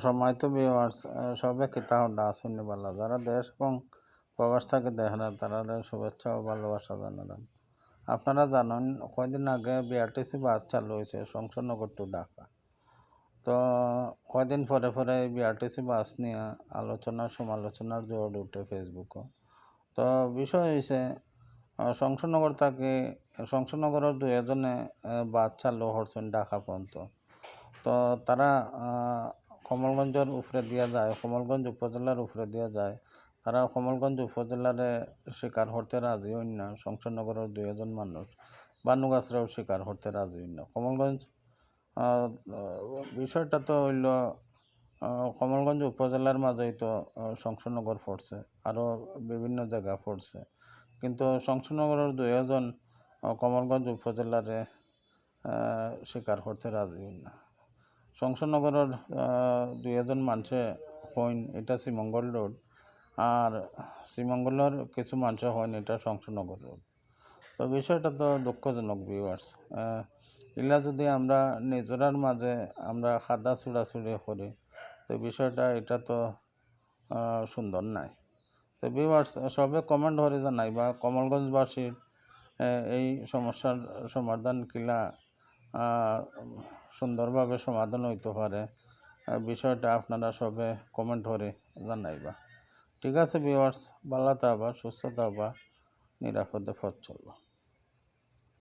সম্মানিত ভিউয়ার্স, সবে কিতা হড্ডা আসুন বালা যারা দেশ এবং প্রবাস থেকে দেখেন তারা শুভেচ্ছা ও ভালোবাসা জানালাম। আপনারা জানেন কয়দিন আগে বিআরটিসি বাস চালু হয়েছে শমশেরনগর টু ঢাকা। তো কয়দিন পরে পরে বিআরটিসি বাস নিয়ে আলোচনা সমালোচনার জোর উঠে ফেসবুকও। তো বিষয় হয়েছে শমশেরনগর থেকে শমশেরনগরের দুজনে বাস চালু করছেন ঢাকা পর্যন্ত। তো তারা কমলগঞ্জের উপরে দিয়া যায়, কমলগঞ্জ উপজেলার উপরে দিয়া যায়। তারা কমলগঞ্জ উপজেলারে স্বীকার করতে রাজি হইন না। শমশেরনগরের দুজন মানুষ বানুগাছরাও স্বীকার করতে রাজি হইন না। কমলগঞ্জ বিষয়টা তো হইল কমলগঞ্জ উপজেলার মাঝেই তো শমশেরনগর পড়ছে, আরও বিভিন্ন জায়গা পড়ছে, কিন্তু শমশেরনগরের দুজন কমলগঞ্জ উপজেলারে স্বীকার করতে রাজি হইন না। শমশেরনগরের দুজন মানুষে হইন এটা শ্রীমঙ্গল রোড, আর শ্রীমঙ্গলের কিছু মানুষে হইন এটা শমশেরনগর রোড। তো বিষয়টা তো দুঃখজনক ভিউয়ার্স। এলা যদি আমরা নিজেরার মাঝে আমরা খাদা চুড়াচুড়ি করি, তো বিষয়টা এটা তো সুন্দর নাই। তো ভিউয়ার্স সবে কমেন্ট করে জানাই বা কমলগঞ্জবাসীর এই সমস্যার সমাধান কিলা সুন্দরভাবে সমাধান হইতে পারে, বিষয়টা আপনারা সবে কমেন্ট করে জানাইবা। ঠিক আছে ভিউয়ার্স, ভালো থাকবা, সুস্থ থাকবা, নিরাপদে পথ চলবা।